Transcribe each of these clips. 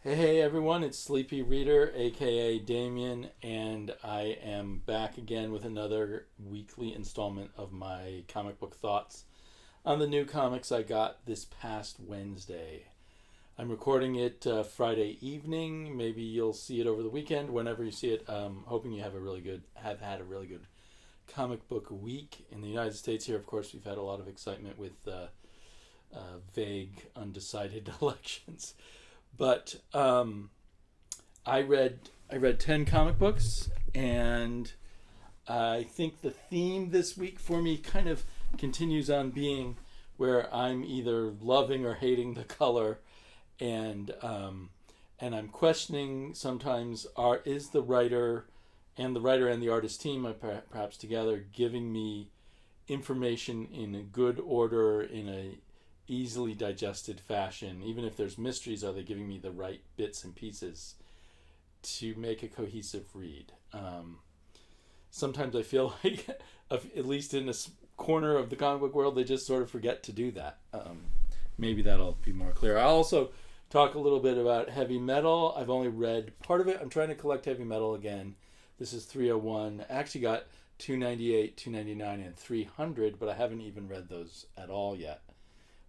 Hey everyone, it's Sleepy Reader, aka Damien, and I am back again with another weekly installment of my comic book thoughts on the new comics I got this past Wednesday. I'm recording it Friday evening. Maybe you'll see it over the weekend. Whenever you see it, hoping you have had a really good comic book week in the United States. Here, of course, we've had a lot of excitement with vague, undecided elections. But I read 10 comic books, and I think the theme this week for me kind of continues on being where I'm either loving or hating the color, and I'm questioning sometimes is the writer and the artist team perhaps together giving me information in a good order, in a easily digested fashion. Even if there's mysteries, are they giving me the right bits and pieces to make a cohesive read? Sometimes I feel like, at least in this corner of the comic book world, they just sort of forget to do that. Maybe that'll be more clear. I'll also talk a little bit about heavy metal. I've only read part of it. I'm trying to collect heavy metal again. This is 301. I actually got 298, 299, and 300, but I haven't even read those at all yet.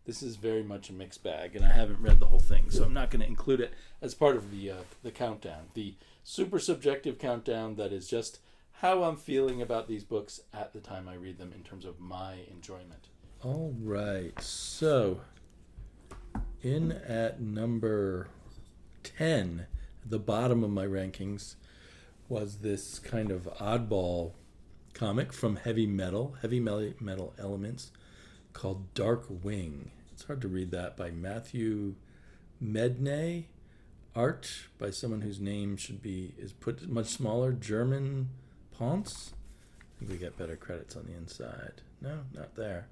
This is very much a mixed bag, and I haven't read the whole thing, so I'm not going to include it as part of the countdown, the super subjective countdown that is just how I'm feeling about these books at the time I read them in terms of my enjoyment. All right, so in at number 10, the bottom of my rankings, was this kind of oddball comic from Heavy Metal Elements, called Dark Wing. It's hard to read that, by Matthew Medney. Art by someone whose name is put much smaller, German Ponce. I think we get better credits on the inside. No, not there.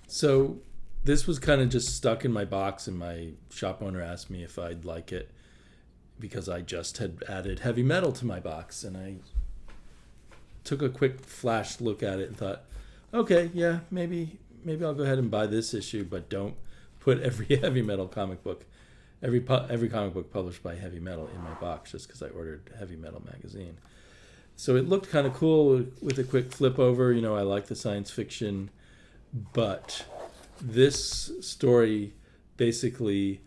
So this was kind of just stuck in my box, and my shop owner asked me if I'd like it because I just had added heavy metal to my box, and I took a quick flash look at it and thought, okay, yeah, maybe I'll go ahead and buy this issue, but don't put every heavy metal comic book, every comic book published by Heavy Metal in my box just because I ordered Heavy Metal magazine. So it looked kind of cool with a quick flip over. I like the science fiction, but this story basically,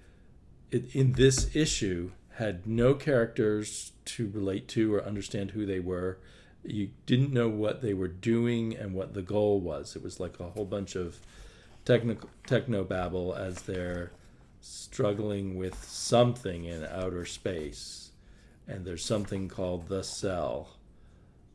in this issue, had no characters to relate to or understand who they were. You didn't know what they were doing and what the goal was. It was like a whole bunch of techno babble as they're struggling with something in outer space. And there's something called the cell,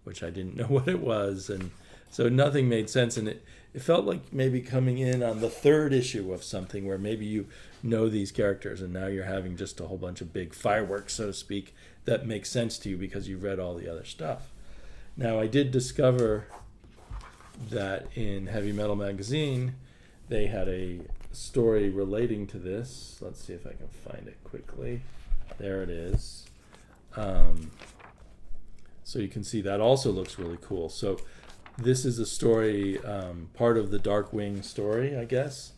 which I didn't know what it was. And so nothing made sense. And it felt like maybe coming in on the third issue of something where maybe you know these characters and now you're having just a whole bunch of big fireworks, so to speak, that makes sense to you because you've read all the other stuff. Now, I did discover that in Heavy Metal magazine, they had a story relating to this. Let's see if I can find it quickly. There it is. So you can see that also looks really cool. So this is a story, part of the Darkwing story, I guess.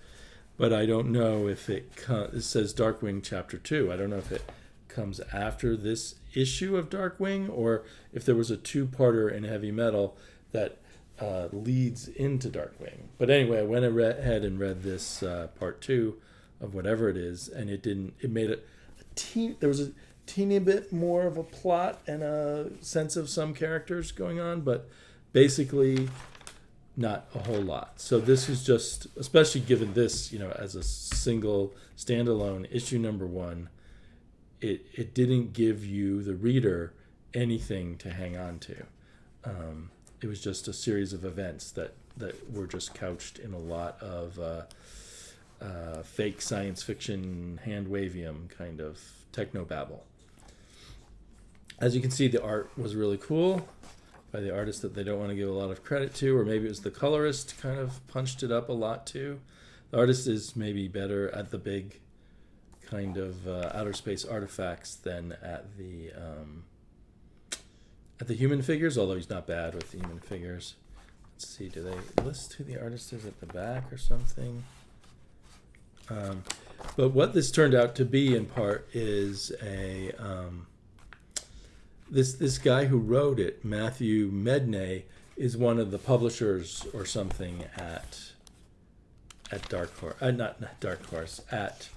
But I don't know if it says Darkwing Chapter 2. I don't know if it comes after this issue of Darkwing, or if there was a two-parter in Heavy Metal that leads into Darkwing. But anyway, I went ahead and read this part 2 of whatever it is, and it made there was a teeny bit more of a plot and a sense of some characters going on, but basically not a whole lot. So this is just, especially given this, as a single standalone issue number 1, it didn't give you, the reader, anything to hang on to. It was just a series of events that were just couched in a lot of fake science fiction, hand-wavium kind of technobabble. As you can see, the art was really cool by the artist that they don't want to give a lot of credit to, or maybe it was the colorist kind of punched it up a lot too. The artist is maybe better at the big kind of outer space artifacts than at the human figures, although he's not bad with the human figures. Let's see, do they list who the artist is at the back or something? But what this turned out to be, in part, is this guy who wrote it, Matthew Medney, is one of the publishers or something at Dark Horse, not Dark Horse, at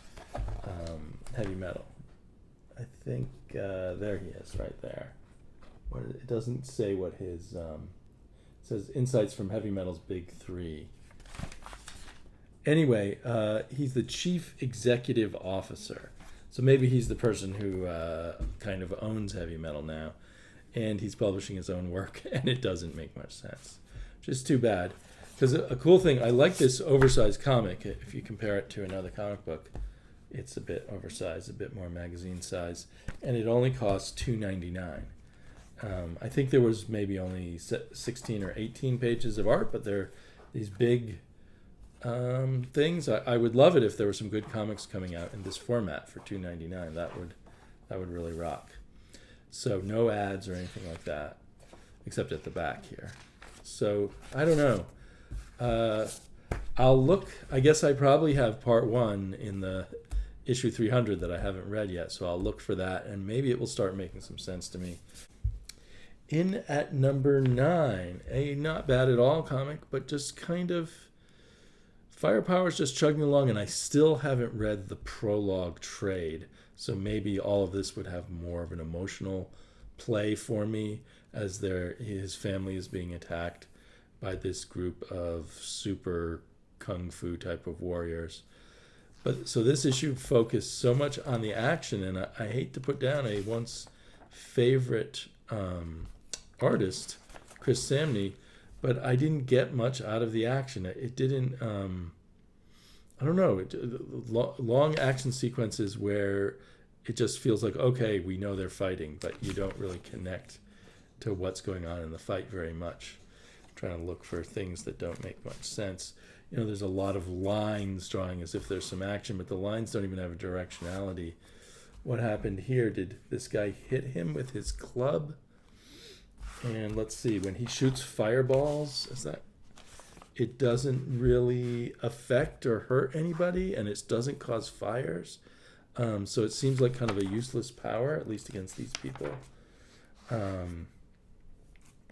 Heavy Metal. I think there he is, right there. It doesn't say what his it says insights from Heavy Metal's Big Three. Anyway, he's the chief executive officer. So maybe he's the person who kind of owns Heavy Metal now, and he's publishing his own work, and it doesn't make much sense, which is too bad. Because a cool thing, I like this oversized comic. If you compare it to another comic book, it's a bit oversized, a bit more magazine size, and it only costs $2.99. I think there was maybe only 16 or 18 pages of art, but they're these big things. I would love it if there were some good comics coming out in this format for $2.99. That would really rock. So no ads or anything like that, except at the back here. So I don't know. I'll look. I guess I probably have part 1 in the issue 300 that I haven't read yet, so I'll look for that, and maybe it will start making some sense to me. In at number 9, a not bad at all comic, but just kind of Firepower's just chugging along, and I still haven't read the prologue trade, so maybe all of this would have more of an emotional play for me as his family is being attacked by this group of super kung fu type of warriors. But so this issue focused so much on the action, and I hate to put down a once favorite artist, Chris Samney, but I didn't get much out of the action. It didn't, I don't know, long action sequences where it just feels like, okay, we know they're fighting, but you don't really connect to what's going on in the fight very much. I'm trying to look for things that don't make much sense. There's a lot of lines drawing as if there's some action, but the lines don't even have a directionality. What happened here? Did this guy hit him with his club? And let's see, when he shoots fireballs, it doesn't really affect or hurt anybody, and it doesn't cause fires. So it seems like kind of a useless power, at least against these people. A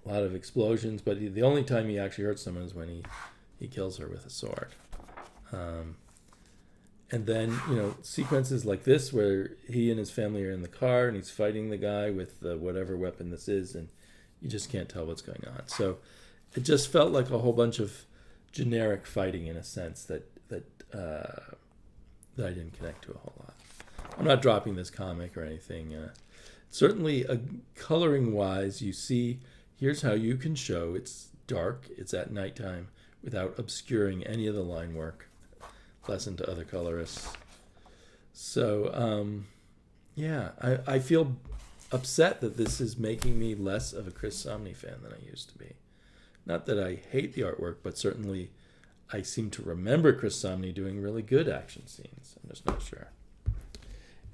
lot of explosions, but the only time he actually hurts someone is when he kills her with a sword. And then, sequences like this where he and his family are in the car and he's fighting the guy with whatever weapon this is, and you just can't tell what's going on. So it just felt like a whole bunch of generic fighting in a sense that I didn't connect to a whole lot. I'm not dropping this comic or anything. Certainly, coloring-wise, you see, here's how you can show it's dark, it's at nighttime, without obscuring any of the line work. Lesson to other colorists. So, I feel upset that this is making me less of a Chris Samney fan than I used to be. Not that I hate the artwork, but certainly I seem to remember Chris Samney doing really good action scenes. I'm just not sure.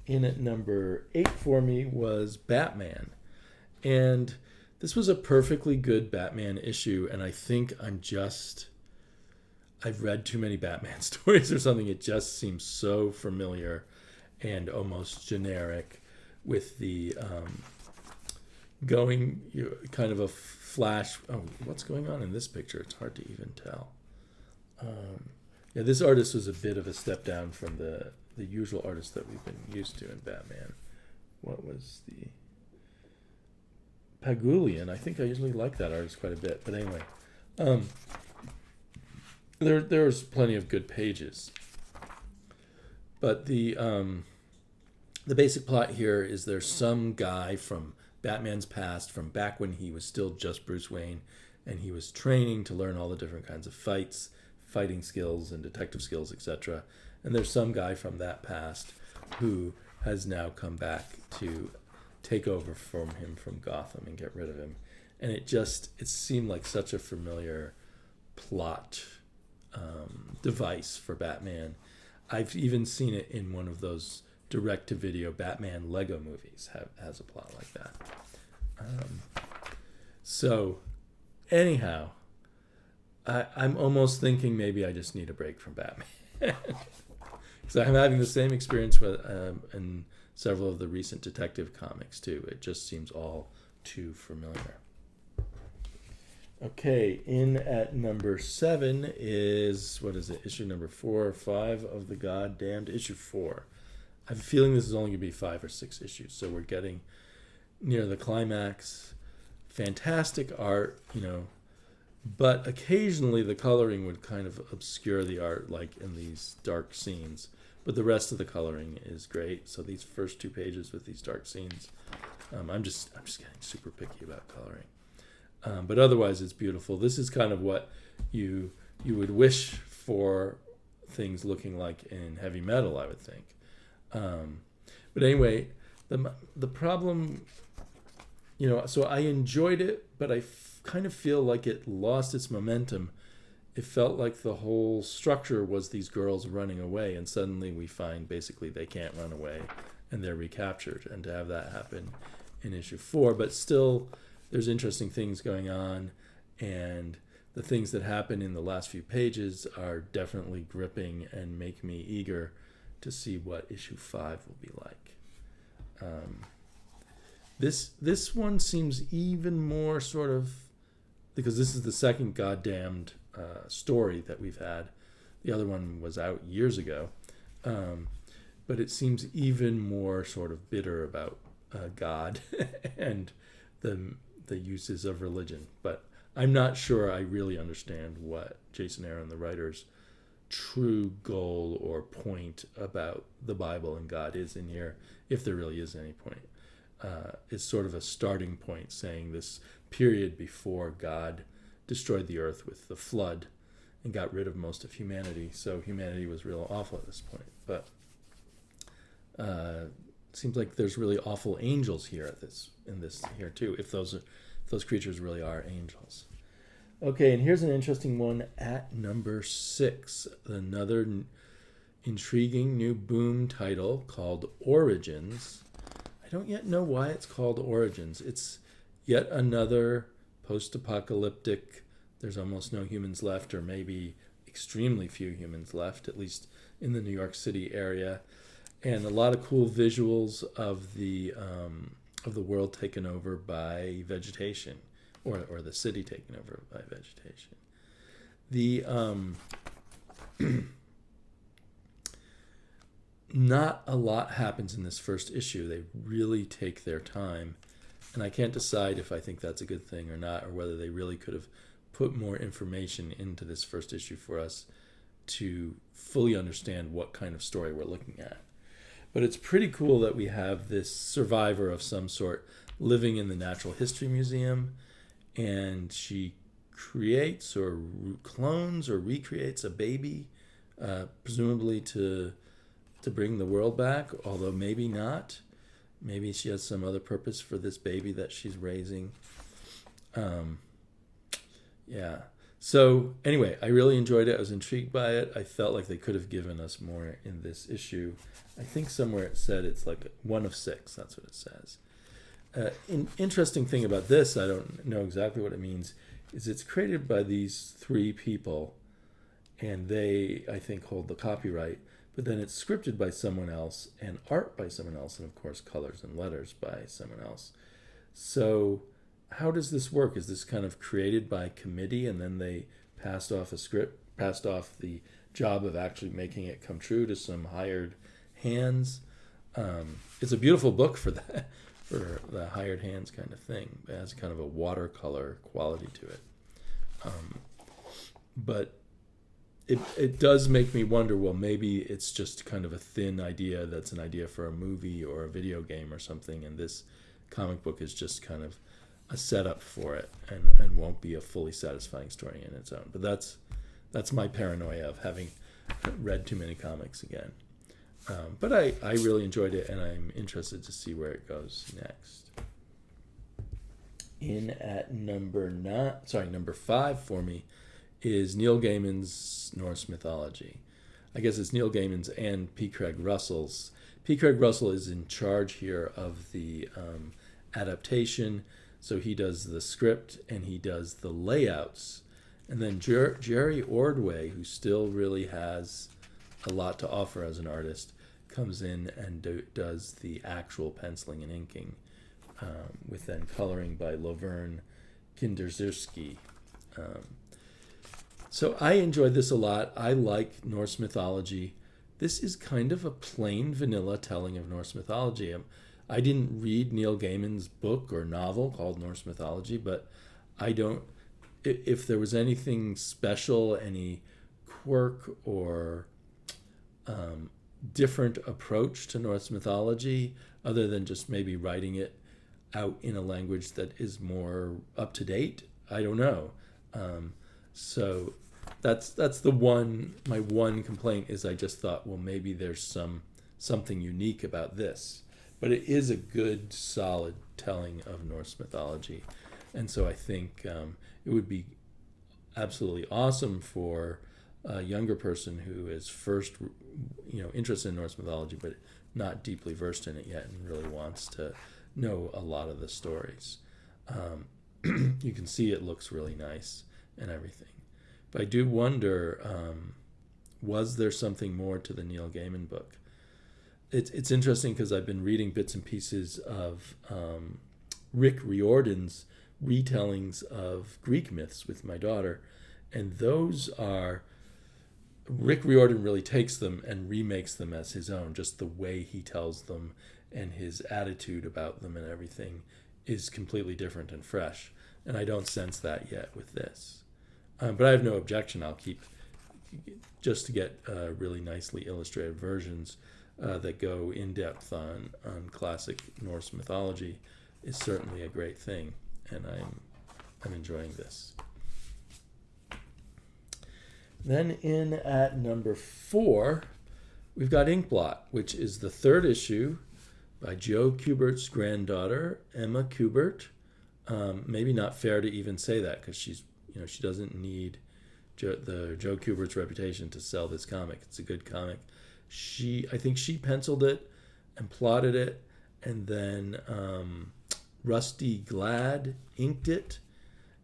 In at number 8 for me was Batman. And this was a perfectly good Batman issue, and I think I've read too many Batman stories or something. It just seems so familiar and almost generic with the kind of a flash. Oh, what's going on in this picture? It's hard to even tell. This artist was a bit of a step down from the usual artist that we've been used to in Batman. What was the Pagulian? I think I usually like that artist quite a bit. But anyway, there's plenty of good pages. But the basic plot here is there's some guy from Batman's past, from back when he was still just Bruce Wayne, and he was training to learn all the different kinds of fighting skills and detective skills, etc. And there's some guy from that past who has now come back to take over from him from Gotham and get rid of him. And it seemed like such a familiar plot device for Batman. I've even seen it in one of those direct-to-video Batman Lego movies has a plot like that. So, anyhow, I'm almost thinking maybe I just need a break from Batman. So I'm having the same experience with in several of the recent detective comics too. It just seems all too familiar. Okay, in at number 7 is, what is it, issue number 4 or 5 of the goddamned issue 4. I have a feeling this is only going to be 5 or 6 issues, so we're getting near the climax. Fantastic art, but occasionally the coloring would kind of obscure the art, like in these dark scenes. But the rest of the coloring is great. So these first 2 pages with these dark scenes, I'm just getting super picky about coloring. But otherwise, it's beautiful. This is kind of what you would wish for things looking like in heavy metal, I would think. But anyway, the problem, so I enjoyed it, but I kind of feel like it lost its momentum. It felt like the whole structure was these girls running away, and suddenly we find basically they can't run away and they're recaptured. And to have that happen in issue 4, but still there's interesting things going on, and the things that happen in the last few pages are definitely gripping and make me eager to see what issue 5 will be like. This one seems even more sort of, because this is the second goddamned story that we've had. The other one was out years ago, but it seems even more sort of bitter about God and the uses of religion. But I'm not sure I really understand what Jason Aaron, the writer's true goal or point about the Bible and God is in here, if there really is any point. It's sort of a starting point, saying this period before God destroyed the earth with the flood and got rid of most of humanity. So humanity was real awful at this point. But it seems like there's really awful angels here in this here too, if those creatures really are angels. Okay, and here's an interesting one at number 6. Another intriguing new boom title called Origins. I don't yet know why it's called Origins. It's yet another post-apocalyptic, there's almost no humans left, or maybe extremely few humans left, at least in the New York City area, and a lot of cool visuals of the world taken over by vegetation, or the city taken over by vegetation. Not a lot happens in this first issue. They really take their time, and I can't decide if I think that's a good thing or not, or whether they really could have put more information into this first issue for us to fully understand what kind of story we're looking at. But it's pretty cool that we have this survivor of some sort living in the Natural History Museum, and she creates or clones or recreates a baby, presumably to bring the world back, although maybe not. Maybe she has some other purpose for this baby that she's raising. Yeah. So anyway, I really enjoyed it. I was intrigued by it. I felt like they could have given us more in this issue. I think somewhere it said it's like 1 of 6. That's what it says. An interesting thing about this, I don't know exactly what it means, is it's created by these 3 people, and they, I think, hold the copyright. But then it's scripted by someone else, and art by someone else, and of course colors and letters by someone else. So how does this work? Is this kind of created by committee, and then they passed off the job of actually making it come true to some hired hands? It's a beautiful book for that, for the hired hands kind of thing. It has kind of a watercolor quality to it. But it does make me wonder, well, maybe it's just kind of a thin idea that's an idea for a movie or a video game or something, and this comic book is just kind of a setup for it and won't be a fully satisfying story in its own. But that's my paranoia of having read too many comics again. But I really enjoyed it, and I'm interested to see where it goes next. In at number 5 for me is Neil Gaiman's Norse Mythology. I guess it's Neil Gaiman's and P. Craig Russell's. P. Craig Russell is in charge here of the adaptation, so he does the script and he does the layouts. And then Jerry Ordway, who still really has a lot to offer as an artist, comes in and does the actual penciling and inking, with then coloring by Lovern Kinderzewski. So I enjoyed this a lot. I like Norse mythology. This is kind of a plain vanilla telling of Norse mythology. I didn't read Neil Gaiman's book or novel called Norse Mythology, but I don't, if there was anything special, any quirk or different approach to Norse mythology, other than just maybe writing it out in a language that is more up to date, I don't know. So that's my one complaint is I just thought, well, maybe there's something unique about this, but it is a good solid telling of Norse mythology, and so I think it would be absolutely awesome for a younger person who is first, interested in Norse mythology but not deeply versed in it yet and really wants to know a lot of the stories. You can see it looks really nice and everything. But I do wonder, was there something more to the Neil Gaiman book? It's interesting because I've been reading bits and pieces of Rick Riordan's retellings of Greek myths with my daughter, and those are, Rick Riordan really takes them and remakes them as his own. Just the way he tells them and his attitude about them and everything is completely different and fresh, and I don't sense that yet with this. But I have no objection. I'll keep, just to get really nicely illustrated versions that go in depth on classic Norse mythology is certainly a great thing, and I'm enjoying this. Then in at number 4, we've got Inkblot, which is the 3rd issue by Joe Kubert's granddaughter, Emma Kubert. Maybe not fair to even say that because she doesn't need Joe Kubert's reputation to sell this comic. It's a good comic. I think she penciled it and plotted it, and then Rusty Glad inked it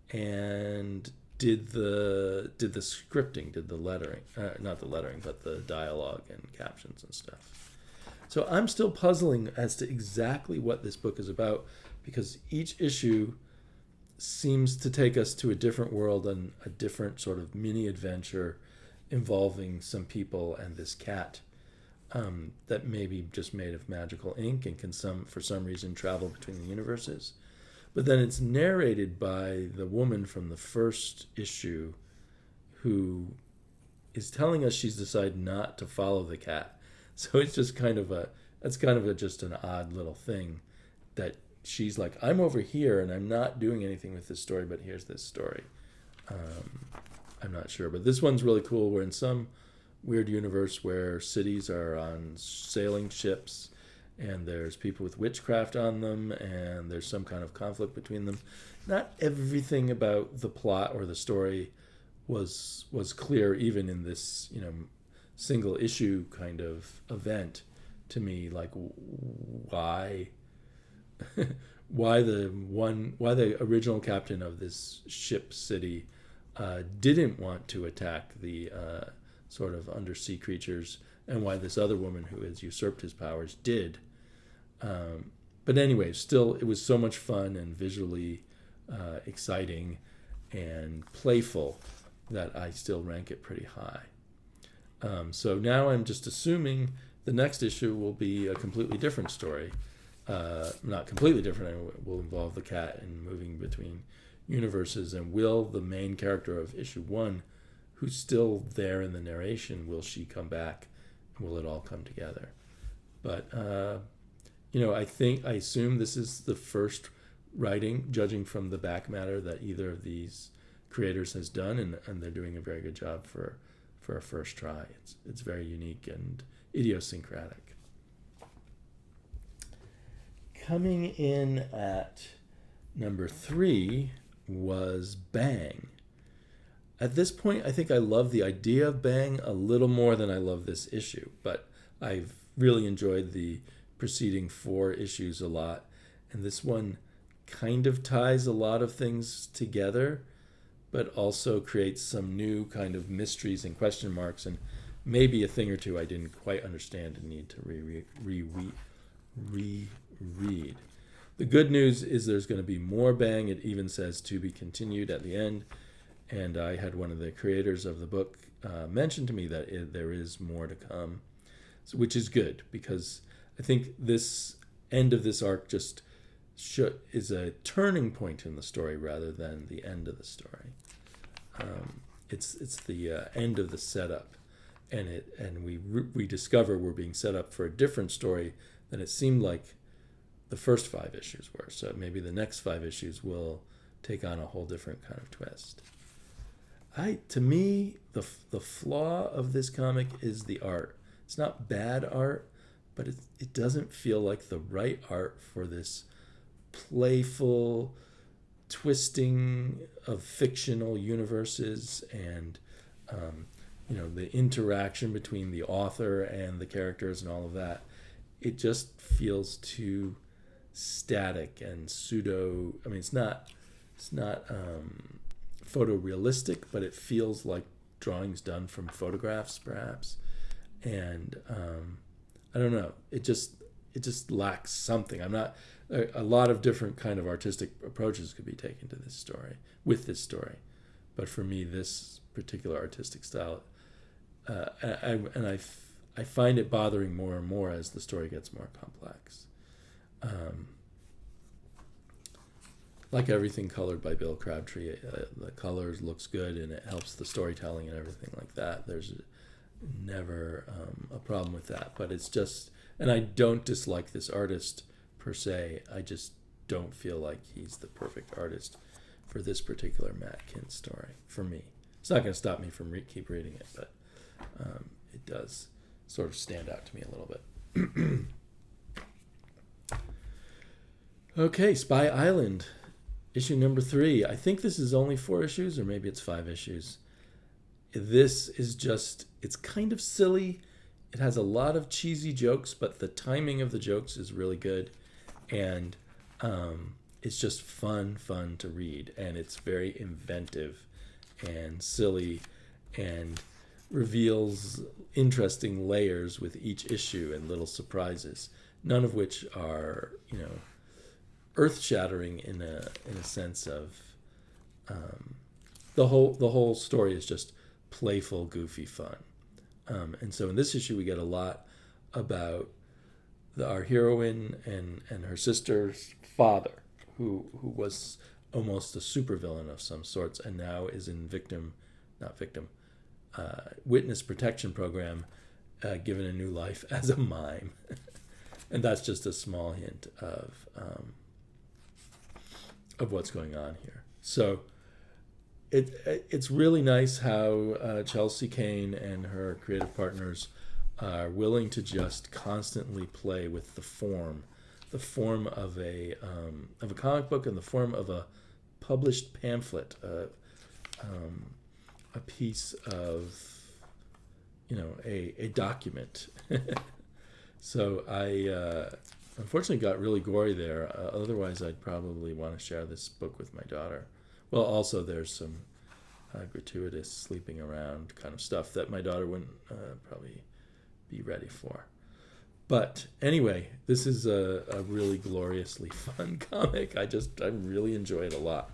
and did the scripting, did the lettering, not the lettering, but the dialogue and captions and stuff. So I'm still puzzling as to exactly what this book is about, because each issue seems to take us to a different world and a different sort of mini adventure involving some people and this cat that may be just made of magical ink and can for some reason travel between the universes. But then it's narrated by the woman from the first issue who is telling us she's decided not to follow the cat. So it's just just an odd little thing that she's like, I'm over here and I'm not doing anything with this story, but here's this story. I'm not sure, but this one's really cool. We're in some weird universe where cities are on sailing ships, and there's people with witchcraft on them, and there's some kind of conflict between them. Not everything about the plot or the story was clear, even in this single issue kind of event to me. Like why the original captain of this ship city didn't want to attack the sort of undersea creatures, and why this other woman who has usurped his powers did. But anyway, still, it was so much fun and visually exciting and playful that I still rank it pretty high. So now I'm just assuming the next issue will be a completely different story. Not completely different, it will involve the cat and moving between universes. And will the main character of issue 1, who's still there in the narration, will she come back? And will it all come together? But I assume this is the first writing, judging from the back matter, that either of these creators has done, and they're doing a very good job for a first try. It's very unique and idiosyncratic. Coming in at number 3 was Bang. At this point, I think I love the idea of Bang a little more than I love this issue, but I've really enjoyed the preceding 4 issues a lot, and this one kind of ties a lot of things together, but also creates some new kind of mysteries and question marks, and maybe a thing or two I didn't quite understand and need to reread. The good news is there's going to be more bang. It even says to be continued at the end. And I had one of the creators of the book mention to me that there is more to come, which is good, because I think this end of this arc just is a turning point in the story rather than the end of the story. It's the end of the setup, and we discover we're being set up for a different story than it seemed like the first 5 issues were. So maybe the next 5 issues will take on a whole different kind of twist. To me, the flaw of this comic is the art. It's not bad art, but it doesn't feel like the right art for this playful twisting of fictional universes, and the interaction between the author and the characters and all of that. It just feels too static and pseudo. I mean, it's not photorealistic, but it feels like drawings done from photographs, perhaps. And I don't know. It just lacks something. A lot of different kind of artistic approaches could be taken to this story, but for me, this particular artistic style, I find it bothering more and more as the story gets more complex. Like everything colored by Bill Crabtree, the colors looks good and it helps the storytelling and everything like that. There's never a problem with that, but it's just, and I don't dislike this artist per se. I just don't feel like he's the perfect artist for this particular Matt Kint story for me. It's not going to stop me from keep reading it, but it does sort of stand out to me a little bit. Okay, Spy Island, issue number 3. I think this is only 4 issues, or maybe it's 5 issues. This is just, it's kind of silly. It has a lot of cheesy jokes, but the timing of the jokes is really good. And it's just fun to read. And it's very inventive and silly and reveals interesting layers with each issue and little surprises, none of which are, earth-shattering in a sense of the whole story is just playful, goofy fun. And so in this issue we get a lot about our heroine and her sister's father, who was almost a supervillain of some sorts and now is in witness protection program, given a new life as a mime. And that's just a small hint of what's going on here. So it's really nice how Chelsea Kane and her creative partners are willing to just constantly play with the form of a comic book and the form of a published pamphlet, a piece of a document. So I unfortunately got really gory there. Otherwise, I'd probably want to share this book with my daughter. Well, also there's some gratuitous sleeping around kind of stuff that my daughter wouldn't probably be ready for. But anyway, this is a really gloriously fun comic. I really enjoy it a lot.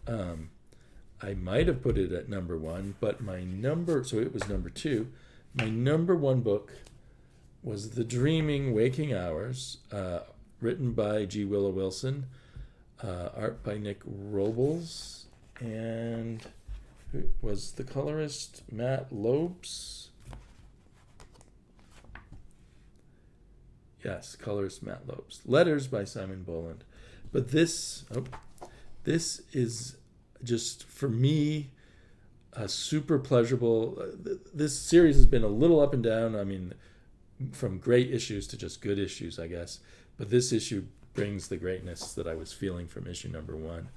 I might have put it at number 1, but so it was number 2. My number 1 book was The Dreaming Waking Hours, written by G. Willow Wilson, art by Nick Robles, and who was the colorist? Matt Lopes. Yes, colorist Matt Lopes. Letters by Simon Boland. But this is just, for me, a super pleasurable. This series has been a little up and down. I mean, from great issues to just good issues, I guess. But this issue brings the greatness that I was feeling from issue number 1.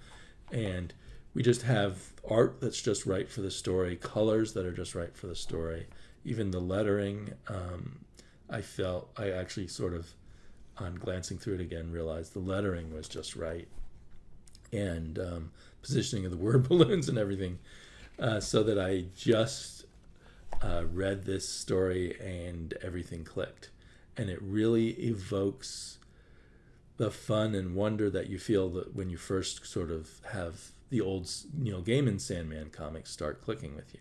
And we just have art that's just right for the story, colors that are just right for the story. Even the lettering, I actually sort of, on glancing through it again, realized the lettering was just right. And positioning of the word balloons and everything. So that read this story and everything clicked. And it really evokes the fun and wonder that you feel that when you first sort of have the old Neil Gaiman Sandman comics start clicking with you.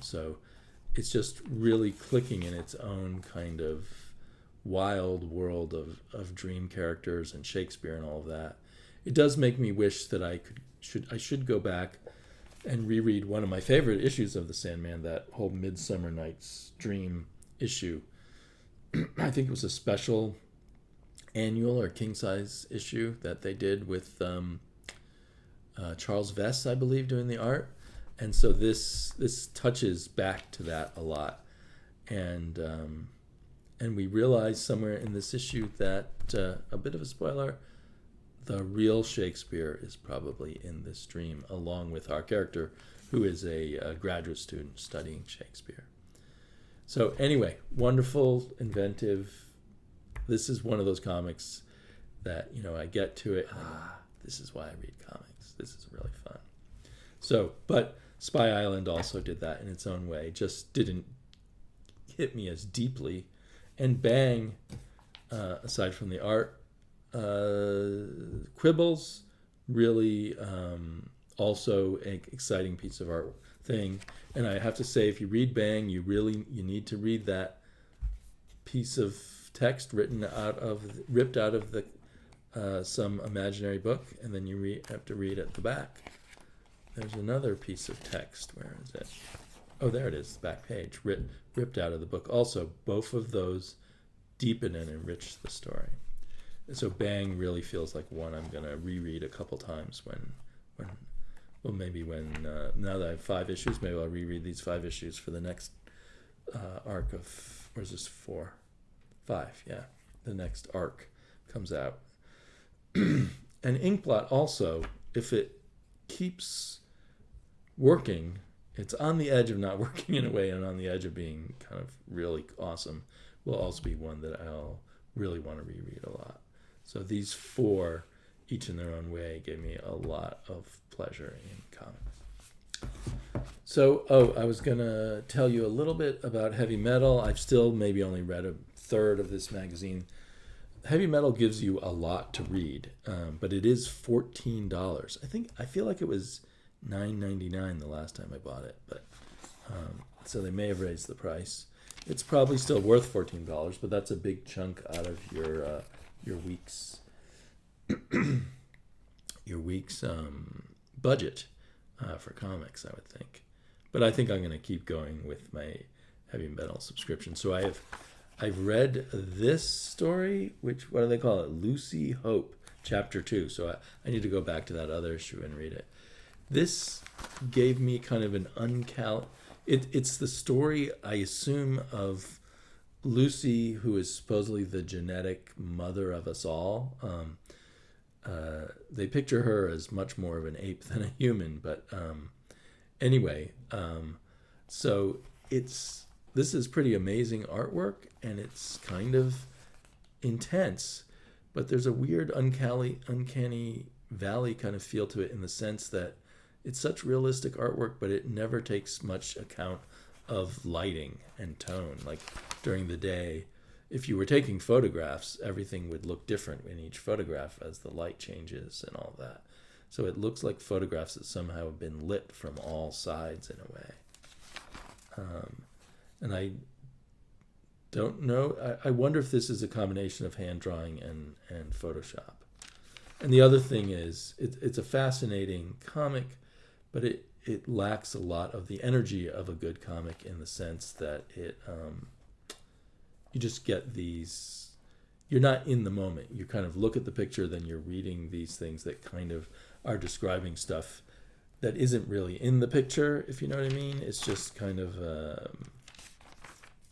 So it's just really clicking in its own kind of wild world of dream characters and Shakespeare and all of that. It does make me wish that I should go back and reread one of my favorite issues of the Sandman, that whole Midsummer Night's Dream issue. I think it was a special annual or king size issue that they did with Charles Vess, I believe, doing the art. And so this touches back to that a lot. And we realize somewhere in this issue that, a bit of a spoiler, the real Shakespeare is probably in this dream, along with our character, who is a graduate student studying Shakespeare. So anyway, wonderful, inventive. This is one of those comics that, I get to it, this is why I read comics. This is really fun. So, but Spy Island also did that in its own way, just didn't hit me as deeply. And Bang, aside from the art, quibbles, really also an exciting piece of art thing. And I have to say, if you read Bang, you need to read that piece of text ripped out of the some imaginary book, and then you have to read at the back. There's another piece of text. Where is it? Oh, there it is, the back page, ripped out of the book. Also, both of those deepen and enrich the story. And so Bang really feels like one I'm going to reread a couple times now that I have 5 issues, maybe I'll reread these 5 issues for the next arc of, where's this, 4? 5, yeah. The next arc comes out. And Inkblot also, if it keeps working, it's on the edge of not working in a way and on the edge of being kind of really awesome, will also be one that I'll really want to reread a lot. So these 4, each in their own way, gave me a lot of pleasure in comics. So, I was going to tell you a little bit about heavy metal. I've still maybe only read a third of this magazine. Heavy metal gives you a lot to read, but it is $14. I feel like it was $9.99 the last time I bought it, but so they may have raised the price. It's probably still worth $14, but that's a big chunk out of your week's budget for comics, I would think. But I think I'm going to keep going with my heavy metal subscription. So I've read this story, which, what do they call it? Lucy Hope, Chapter 2. So I need to go back to that other issue and read it. This gave me kind of an it's the story, I assume, of Lucy, who is supposedly the genetic mother of us all. They picture her as much more of an ape than a human, but anyway, so this is pretty amazing artwork, and it's kind of intense, but there's a weird uncanny valley kind of feel to it, in the sense that it's such realistic artwork, but it never takes much account of lighting and tone. Like during the day, if you were taking photographs, everything would look different in each photograph as the light changes and all that. So it looks like photographs that somehow have been lit from all sides in a way. And I don't know. I wonder if this is a combination of hand drawing and Photoshop. And the other thing is, it's a fascinating comic, but it lacks a lot of the energy of a good comic, in the sense that you just get these, you're not in the moment. You kind of look at the picture, then you're reading these things that kind of are describing stuff that isn't really in the picture, if you know what I mean. It's just kind of,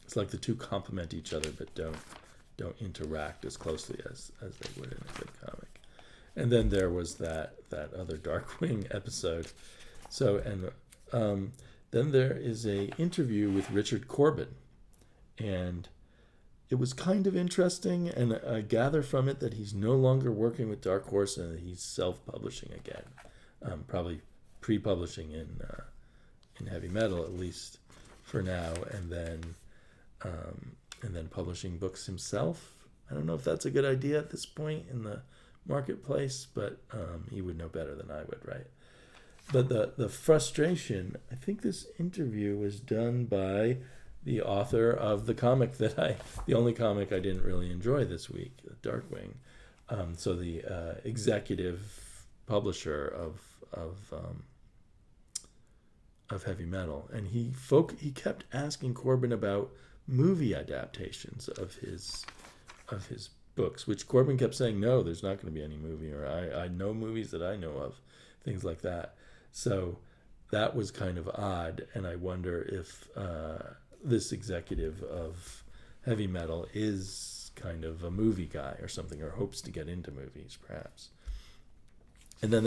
it's like the two complement each other, but don't interact as closely as they would in a good comic. And then there was that other Darkwing episode. So, and then there is a interview with Richard Corbin, and it was kind of interesting, and I gather from it that he's no longer working with Dark Horse and that he's self-publishing again, probably pre-publishing in heavy metal, at least for now, and then publishing books himself. I don't know if that's a good idea at this point in the marketplace, but he would know better than I would, right? But the frustration, I think this interview was done by the author of the only comic I didn't really enjoy this week, Darkwing. So the executive publisher of Heavy Metal, and he kept asking Corbin about movie adaptations of his books, which Corbin kept saying, no, there's not going to be any movie, or I know movies that I know of, things like that. So that was kind of odd, and I wonder if this executive of Heavy Metal is kind of a movie guy or something, or hopes to get into movies, perhaps. And then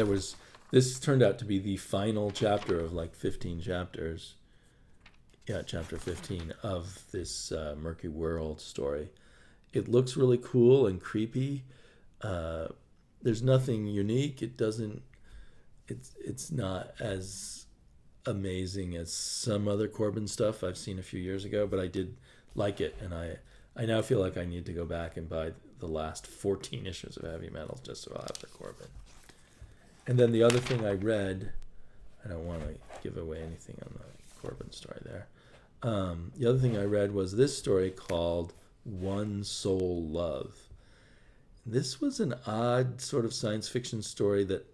this turned out to be the final chapter of like 15 chapters. Yeah, chapter 15 of this Murky World story. It looks really cool and creepy. There's nothing unique. It's not as amazing as some other Corbin stuff I've seen a few years ago, but I did like it, and I now feel like I need to go back and buy the last 14 issues of Heavy Metal just so I'll have the Corbin. And then the other thing I read, I don't want to give away anything on the Corbin story there. The other thing I read was this story called One Soul Love. This was an odd sort of science fiction story that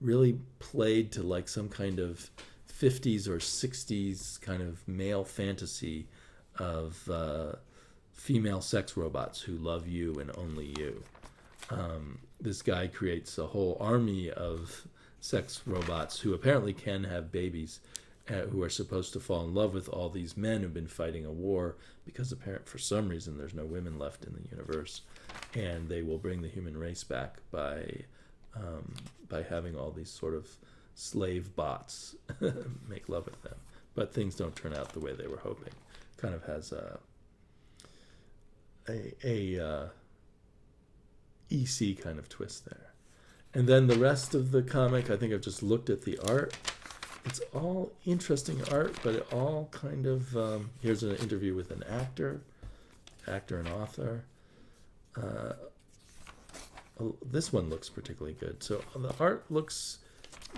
really played to like some kind of 50s or 60s kind of male fantasy of female sex robots who love you and only you. This guy creates a whole army of sex robots who apparently can have babies, who are supposed to fall in love with all these men who've been fighting a war because apparently for some reason there's no women left in the universe, and they will bring the human race back by having all these sort of slave bots make love with them. But things don't turn out the way they were hoping. Kind of has a EC kind of twist there. And then the rest of the comic, I think I've just looked at the art. It's all interesting art, but it all kind of, here's an interview with an actor and author. This one looks particularly good. So the art looks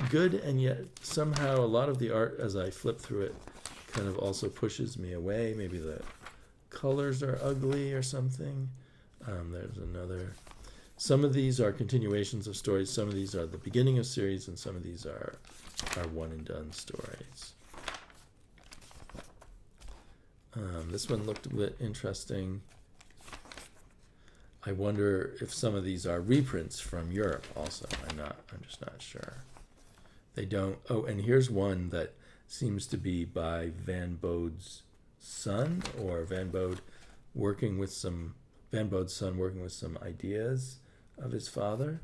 good, and yet somehow a lot of the art, as I flip through it, kind of also pushes me away. Maybe the colors are ugly or something. There's another. Some of these are continuations of stories. Some of these are the beginning of series, and some of these are one and done stories. This one looked a bit interesting. I wonder if some of these are reprints from Europe also. I'm just not sure. They don't. Oh, and here's one that seems to be by Van Bode's son, or Van Bode's son working with some ideas of his father.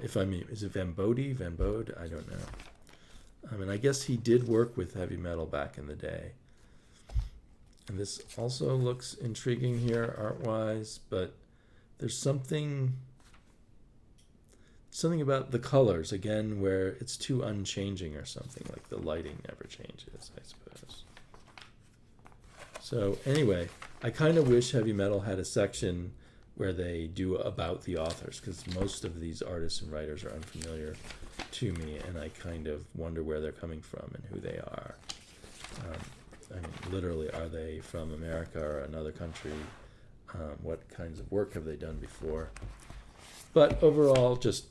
Is it Van Bode? I don't know. And I guess he did work with Heavy Metal back in the day. And this also looks intriguing here art-wise, but there's something about the colors, again, where it's too unchanging or something, like the lighting never changes, I suppose. So anyway, I kind of wish Heavy Metal had a section where they do about the authors, because most of these artists and writers are unfamiliar to me, and I kind of wonder where they're coming from and who they are. Literally, are they from America or another country? What kinds of work have they done before? But overall, just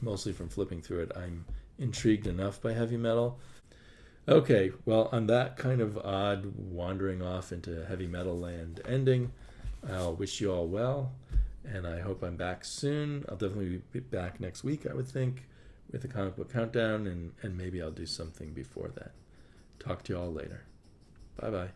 mostly from flipping through it, I'm intrigued enough by Heavy Metal. Okay, well, on that kind of odd wandering off into Heavy Metal land ending, I'll wish you all well, and I hope I'm back soon. I'll definitely be back next week, I would think, with a comic book countdown, and maybe I'll do something before that. Talk to you all later. Bye-bye.